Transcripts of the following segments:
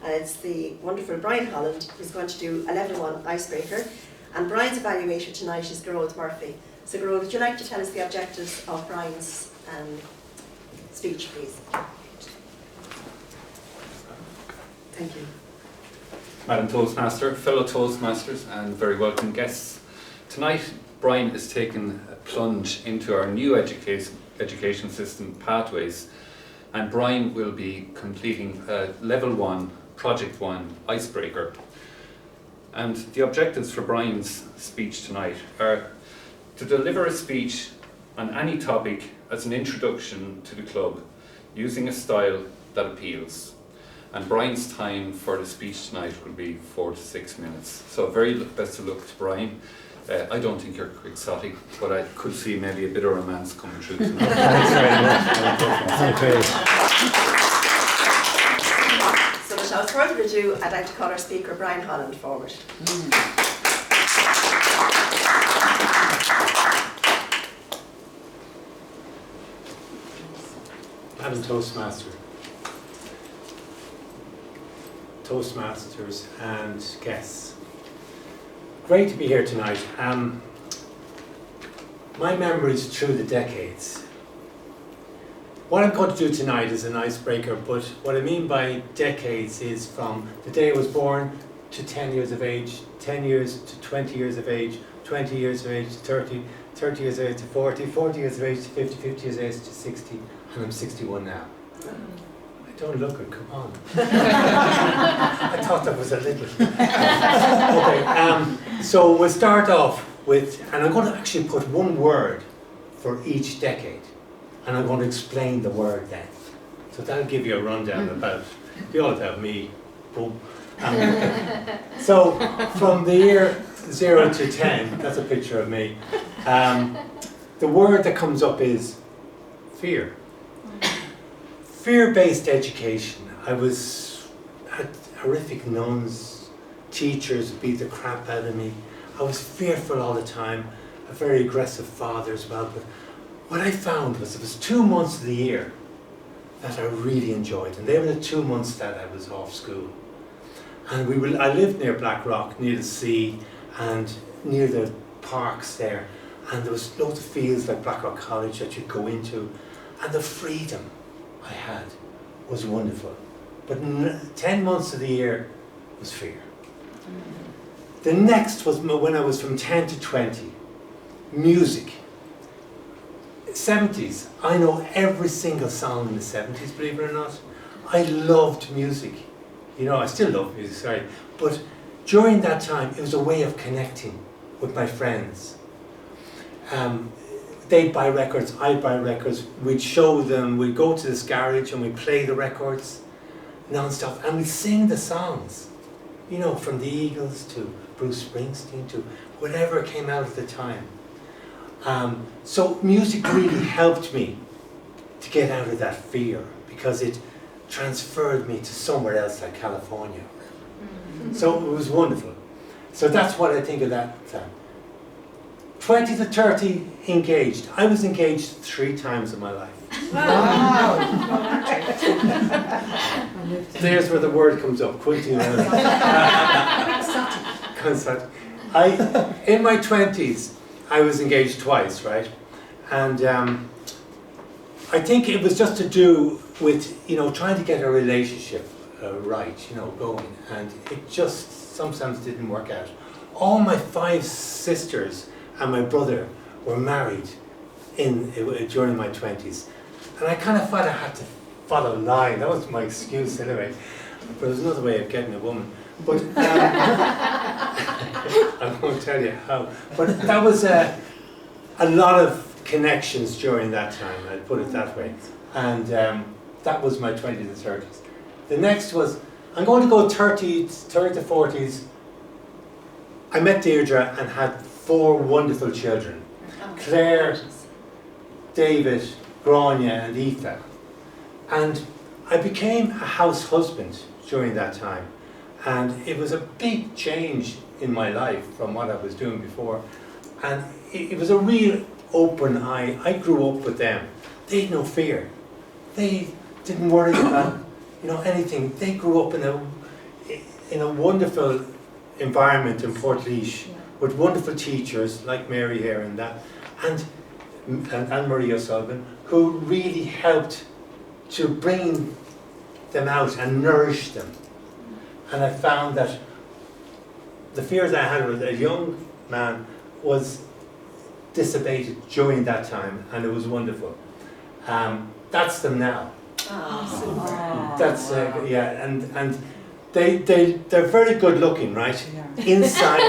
It's the wonderful Bryan Holland who's going to do a level 1 icebreaker. And Brian's evaluator tonight is Gerald Murphy. So Gerald, would you like to tell us the objectives of Brian's speech, please? Thank you. Madam Toastmaster, fellow Toastmasters and very welcome guests. Tonight, Bryan is taking a plunge into our new education system, Pathways, and Bryan will be completing a Level 1, Project 1 icebreaker. And the objectives for Bryan's speech tonight are to deliver a speech on any topic as an introduction to the club, using a style that appeals. And Bryan's time for the speech tonight will be 4 to 6 minutes. So very best of luck to Bryan. I don't think you're quixotic, but I could see maybe a bit of romance coming through tonight. Thanks very much. So without further ado, I'd like to call our speaker, Bryan Holland, forward. Madam Toastmasters and guests. Great to be here tonight. My memories through the decades. What I'm going to do tonight is an icebreaker, but what I mean by decades is from the day I was born to 10 years of age, 10 years to 20 years of age, 20 years of age to 30, 30 years of age to 40, 40 years of age to 50, 50 years of age to 60, and I'm 61 now. I don't look it, come on. I thought that was a little. Okay, so we'll start off with, and I'm going to actually put one word for each decade, and I'm going to explain the word then. So that'll give you a rundown about, be all about me. Boom. So from the year 0 to 10, that's a picture of me, the word that comes up is fear. Fear-based education. I had horrific nuns, teachers beat the crap out of me. I was fearful all the time, a very aggressive father as well. But what I found was it was 2 months of the year that I really enjoyed, and they were the 2 months that I was off school. And I lived near Blackrock, near the sea, and near the parks there. And there was loads of fields like Blackrock College that you'd go into, and the freedom I had was wonderful. But 10 months of the year was fear. The next was when I was from 10 to 20, music. 70s, I know every single song in the 70s, believe it or not. I loved music. You know, I still love music, sorry. But during that time, it was a way of connecting with my friends. They'd buy records, I'd buy records, we'd show them, we'd go to this garage and we'd play the records non-stop, and we'd sing the songs, you know, from the Eagles to Bruce Springsteen to whatever came out at the time. So music really helped me to get out of that fear, because it transferred me to somewhere else like California. So it was wonderful. So that's what I think of that time. 20 to 30, engaged. I was engaged 3 times in my life. Wow! There's where the word comes up, quitting. In my 20s, I was engaged twice, right? And I think it was just to do with, you know, trying to get a relationship right, you know, going. And it just sometimes didn't work out. All my 5 sisters and my brother were married during my 20s. And I kind of thought I had to follow a line. That was my excuse anyway. But there's another way of getting a woman. But I won't tell you how. But that was a lot of connections during that time, I'd put it that way. And that was my 20s and 30s. The next was, I'm going to go 30 to 40s. I met Deirdre and had 4 wonderful children. Claire, David, Grania and Aoife. And I became a house husband during that time. And it was a big change in my life from what I was doing before. And it was a real open eye. I grew up with them. They had no fear. They didn't worry about, you know, anything. They grew up in a, in a wonderful environment in Portlaoise with wonderful teachers like Mary here and that, and Marie O'Sullivan, who really helped to bring them out and nourish them. And I found that the fears I had with a young man was dissipated during that time, and it was wonderful. That's them now. Oh, That's yeah, and they're very good looking, right? Inside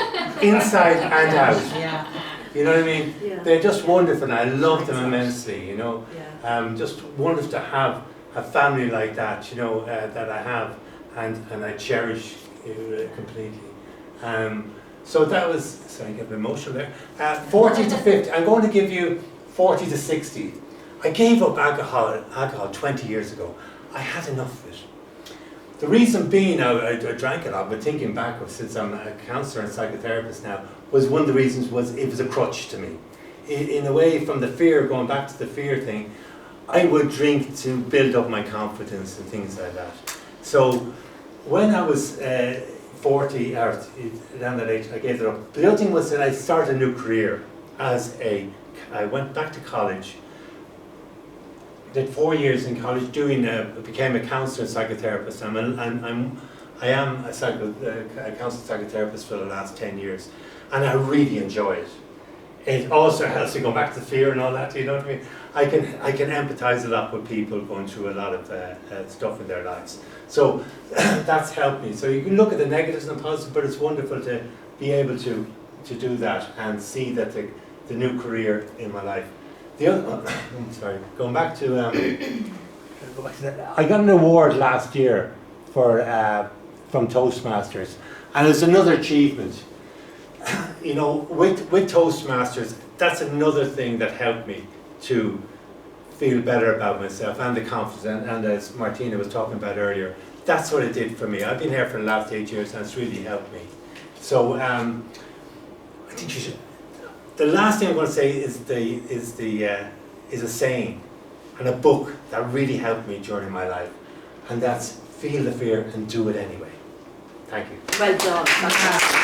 and out. Yeah. You know what I mean? Yeah. They're just wonderful, and I love them immensely. You know, Yeah. just wonderful to have a family like that. You know, that I have, and I cherish completely. So that was, sorry, I get emotional there. 40 to 50. I'm going to give you 40 to 60. I gave up alcohol 20 years ago. I had enough of it. The reason being, I drank a lot, but thinking back, since I'm a counsellor and psychotherapist now, was one of the reasons was it was a crutch to me. In a way, from the fear, going back to the fear thing, I would drink to build up my confidence and things like that. So when I was 40, or around that age, I gave it up. The other thing was that I started a new career I went back to college, did 4 years in college became a counsellor and psychotherapist. I am a counselor psychotherapist for the last 10 years, and I really enjoy it. It also helps to go back to fear and all that, you know what I mean? I can empathise a lot with people going through a lot of stuff in their lives. So that's helped me. So you can look at the negatives and the positives, but it's wonderful to be able to do that and see that the new career in my life. The other, going back to, I got an award last year from Toastmasters, and it's another achievement. You know, with Toastmasters, that's another thing that helped me to feel better about myself and the confidence, and as Martina was talking about earlier, that's what it did for me. I've been here for the last 8 years, and it's really helped me. So I think you should. The last thing I'm going to say is a saying and a book that really helped me during my life, and that's feel the fear and do it anyway. Thank you. Well done. Fantastic.